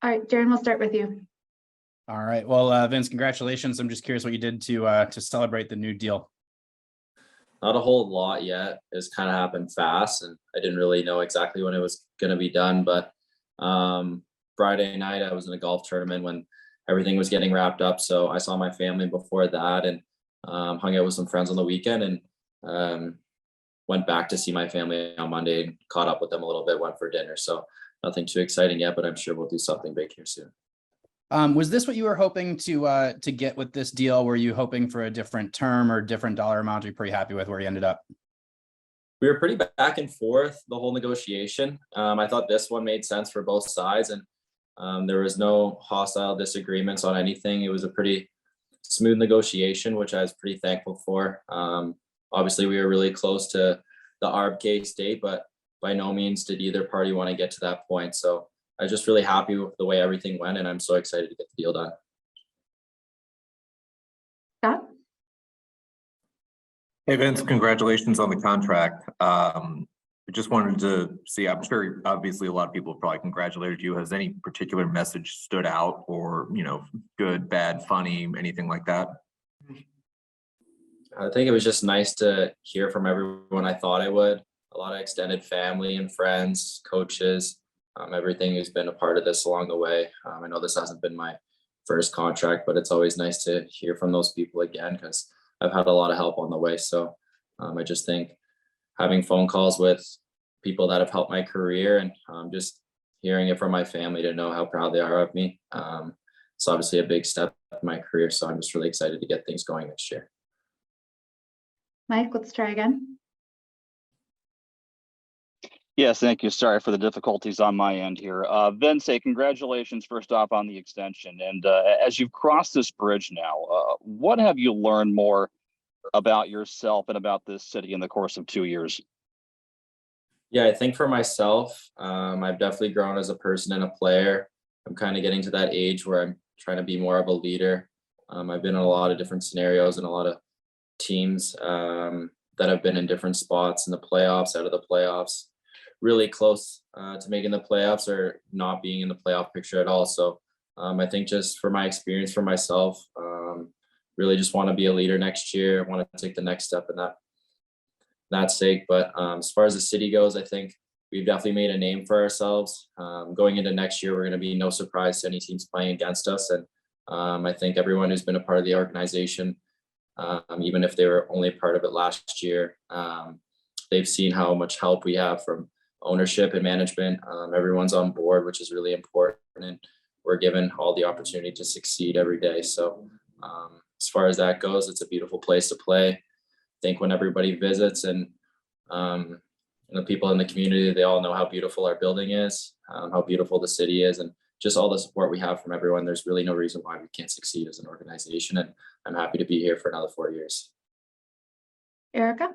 All right, Darren, we'll start with you. All right. Well, Vince, congratulations. I'm just curious what you did to celebrate the new deal. Not a whole lot yet. It's kind of happened fast, and I didn't really know exactly when it was going to be done. But Friday night, I was in a golf tournament when everything was getting wrapped up. So I saw my family before that, and hung out with some friends on the weekend, and went back to see my family on Monday and caught up with them a little bit. Went for dinner. So nothing too exciting yet, but I'm sure we'll do something big here soon. Was this what you were hoping to get with this deal? Were you hoping for a different term or different dollar amount? Are you pretty happy with where you ended up? We were pretty back and forth the whole negotiation. I thought this one made sense for both sides, and there was no hostile disagreements on anything. It was a pretty smooth negotiation, which I was pretty thankful for. Obviously, we were really close to the ARB case date, but by no means did either party want to get to that point. So I was just really happy with the way everything went, and I'm so excited to get the deal done. Scott? Hey, Vince, congratulations on the contract. I just wanted to see, I'm sure obviously a lot of people have probably congratulated you. Has any particular message stood out, or, good, bad, funny, anything like that? I think it was just nice to hear from everyone I thought I would. A lot of extended family and friends, coaches, everything who's been a part of this along the way. I know this hasn't been my first contract, but it's always nice to hear from those people again, because I've had a lot of help on the way. So I just think having phone calls with people that have helped my career, and just hearing it from my family to know how proud they are of me. It's obviously a big step in my career. So I'm just really excited to get things going next year. Mike, let's try again. Yes, thank you. Sorry for the difficulties on my end here. Vince, congratulations first off on the extension. And as you've crossed this bridge now, what have you learned more about yourself and about this city in the course of 2 years? Yeah, I think for myself, I've definitely grown as a person and a player. I'm kind of getting to that age where I'm trying to be more of a leader. I've been in a lot of different scenarios and a lot of teams that have been in different spots in the playoffs, out of the playoffs, really close to making the playoffs or not being in the playoff picture at all. So I think just for my experience for myself, really just want to be a leader next year. I want to take the next step in that sake. But as far as the city goes, I think we've definitely made a name for ourselves. Going into next year, we're going to be no surprise to any teams playing against us. And I think everyone who's been a part of the organization, even if they were only a part of it last year, they've seen how much help we have from ownership and management. Everyone's on board, which is really important, and we're given all the opportunity to succeed every day. So as far as that goes, it's a beautiful place to play. I think when everybody visits and the people in the community, they all know how beautiful our building is, how beautiful the city is, and just all the support we have from everyone. There's really no reason why we can't succeed as an organization, and I'm happy to be here for another 4 years. Erica?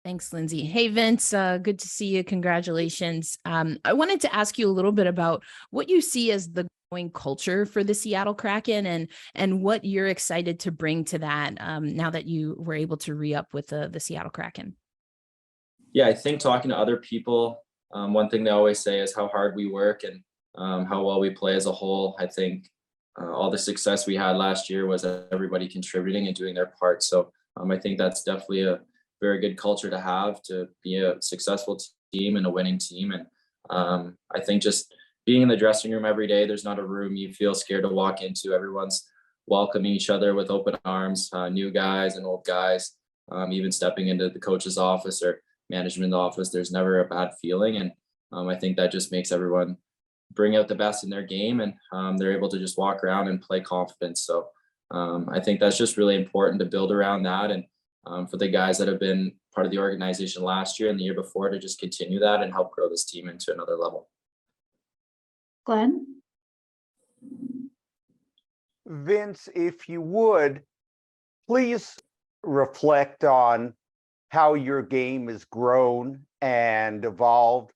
Thanks, Lindsay. Hey, Vince, good to see you. Congratulations. I wanted to ask you a little bit about what you see as the growing culture for the Seattle Kraken, and what you're excited to bring to that now that you were able to re-up with the Seattle Kraken. Yeah, I think talking to other people, one thing they always say is how hard we work and how well we play as a whole. I think all the success we had last year was everybody contributing and doing their part. So I think that's definitely a very good culture to be a successful team and a winning team. And I think just being in the dressing room every day, there's not a room you feel scared to walk into. Everyone's welcoming each other with open arms, new guys and old guys, even stepping into the coach's office or management office. There's never a bad feeling. And I think that just makes everyone bring out the best in their game, and they're able to just walk around and play confidence. So I think that's just really important to build around that. And for the guys that have been part of the organization last year and the year before, to just continue that and help grow this team into another level. Glenn? Vince, if you would, please reflect on how your game has grown and evolved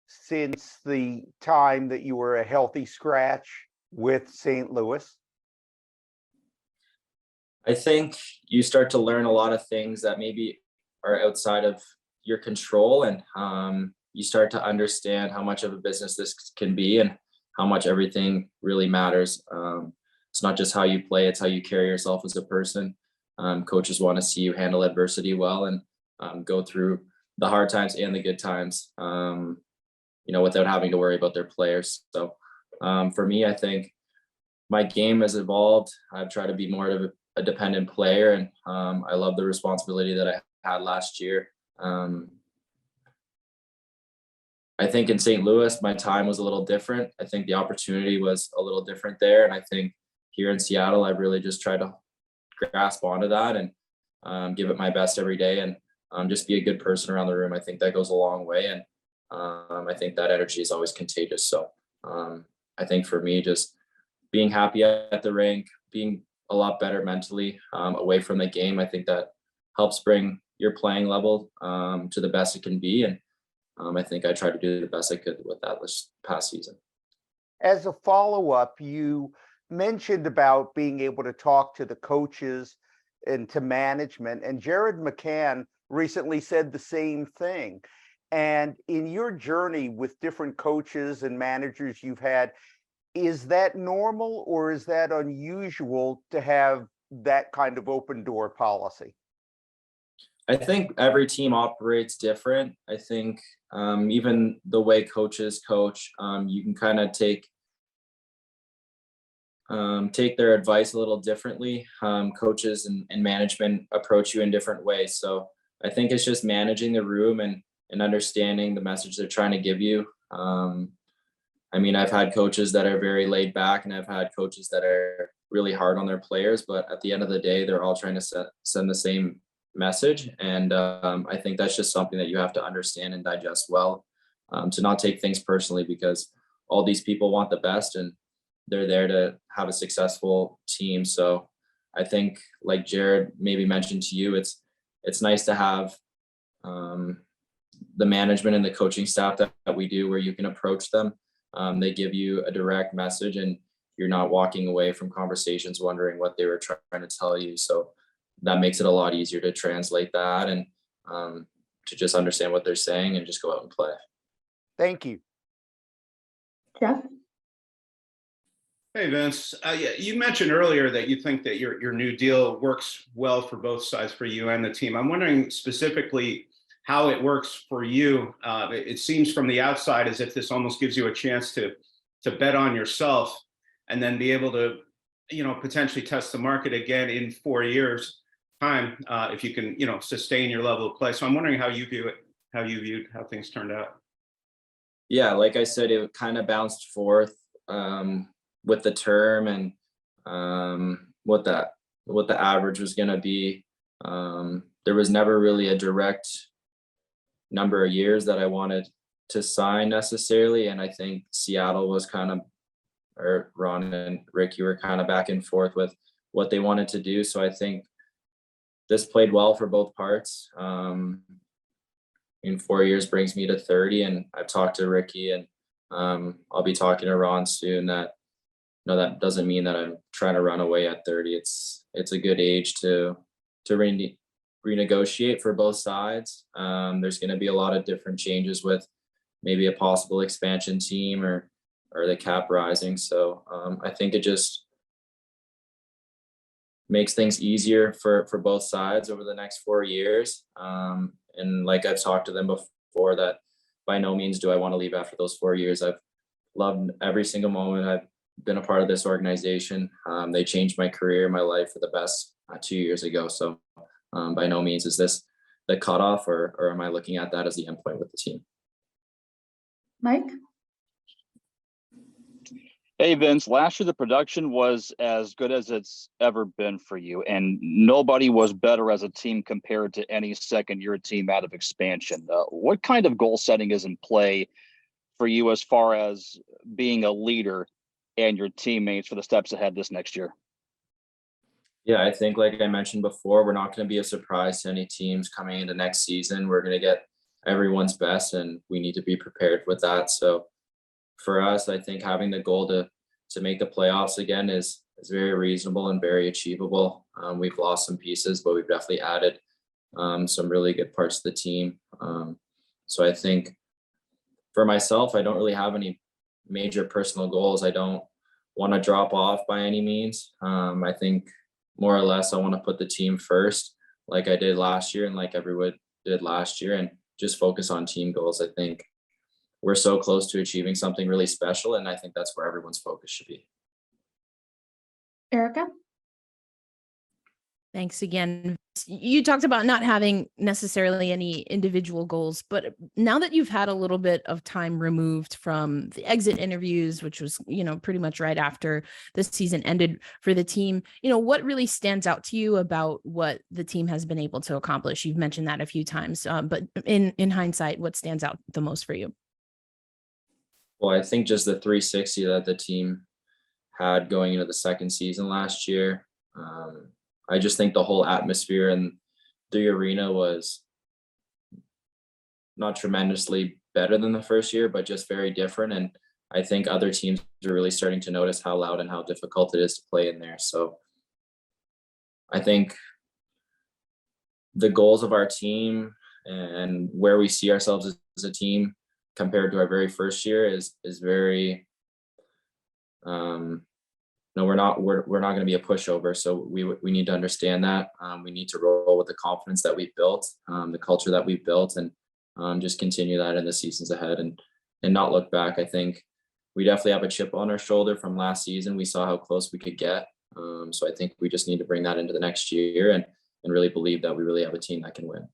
since the time that you were a healthy scratch with St. Louis. I think you start to learn a lot of things that maybe are outside of your control, and you start to understand how much of a business this can be and how much everything really matters. It's not just how you play, it's how you carry yourself as a person. Coaches want to see you handle adversity well and go through the hard times and the good times, without having to worry about their players. So for me, I think my game has evolved. I've tried to be more of a dependent player, and I love the responsibility that I had last year. I think in St. Louis, my time was a little different. I think the opportunity was a little different there. And I think here in Seattle, I've really just tried to grasp onto that and give it my best every day and just be a good person around the room. I think that goes a long way. And I think that energy is always contagious. So I think for me, just being happy at the rink, being a lot better mentally away from the game, I think that helps bring your playing level to the best it can be. And I think I tried to do the best I could with that this past season. As a follow-up, you mentioned about being able to talk to the coaches and to management, and Jared McCann recently said the same thing. And in your journey with different coaches and managers you've had, is that normal or is that unusual to have that kind of open door policy? I think every team operates different. I think even the way coaches coach, you can kind of take their advice a little differently. Coaches and management approach you in different ways. So I think it's just managing the room and understanding the message they're trying to give you. I've had coaches that are very laid back, and I've had coaches that are really hard on their players, but at the end of the day, they're all trying to send the same message. And I think that's just something that you have to understand and digest well, to not take things personally, because all these people want the best and they're there to have a successful team. So I think, like Jared maybe mentioned to you, it's nice to have the management and the coaching staff that we do, where you can approach them. They give you a direct message and you're not walking away from conversations wondering what they were trying to tell you. So that makes it a lot easier to translate that and to just understand what they're saying and just go out and play. Thank you. Jeff? Hey, Vince. You mentioned earlier that you think that your new deal works well for both sides, for you and the team. I'm wondering specifically how it works for you. It seems from the outside as if this almost gives you a chance to bet on yourself and then be able to, potentially test the market again in 4 years' time, if you can, sustain your level of play. So I'm wondering how you view it, how you viewed how things turned out. Yeah, like I said, it kind of bounced forth with the term and what the average was going to be. There was never really a direct number of years that I wanted to sign necessarily, and I think Seattle was or Ron and Ricky were kind of back and forth with what they wanted to do. So I think this played well for both parts. In 4 years brings me to 30, and I've talked to Ricky, and I'll be talking to Ron soon. That that doesn't mean that I'm trying to run away at 30. It's a good age to renegotiate for both sides. There's going to be a lot of different changes with maybe a possible expansion team or the cap rising. So I think it just makes things easier for both sides over the next 4 years. And like I've talked to them before, that by no means do I want to leave after those 4 years. I've loved every single moment I've been a part of this organization. They changed my career, my life for the best 2 years ago. So by no means is this the cutoff, or am I looking at that as the endpoint with the team? Mike? Hey, Vince, last year the production was as good as it's ever been for you, and nobody was better as a team compared to any second-year team out of expansion. What kind of goal setting is in play for you as far as being a leader and your teammates for the steps ahead this next year? Yeah, I think like I mentioned before, we're not going to be a surprise to any teams coming into next season. We're going to get everyone's best, and we need to be prepared with that. So for us, I think having the goal to make the playoffs again is very reasonable and very achievable. We've lost some pieces, but we've definitely added some really good parts to the team. So I think for myself, I don't really have any major personal goals. I don't want to drop off by any means. I think more or less I want to put the team first, like I did last year and like everyone did last year, and just focus on team goals. I think we're so close to achieving something really special, and I think that's where everyone's focus should be. Erica? Thanks again. You talked about not having necessarily any individual goals, but now that you've had a little bit of time removed from the exit interviews, which was, pretty much right after the season ended for the team, what really stands out to you about what the team has been able to accomplish? You've mentioned that a few times, but in hindsight, what stands out the most for you? Well, I think just the 360 that the team had going into the second season last year. I just think the whole atmosphere in the arena was not tremendously better than the first year, but just very different. And I think other teams are really starting to notice how loud and how difficult it is to play in there. So I think the goals of our team and where we see ourselves as a team compared to our very first year is very, no, we're not going to be a pushover. So we need to understand that. We need to roll with the confidence that we've built, the culture that we've built, and just continue that in the seasons ahead and not look back. I think we definitely have a chip on our shoulder from last season. We saw how close we could get. So I think we just need to bring that into the next year and really believe that we really have a team that can win.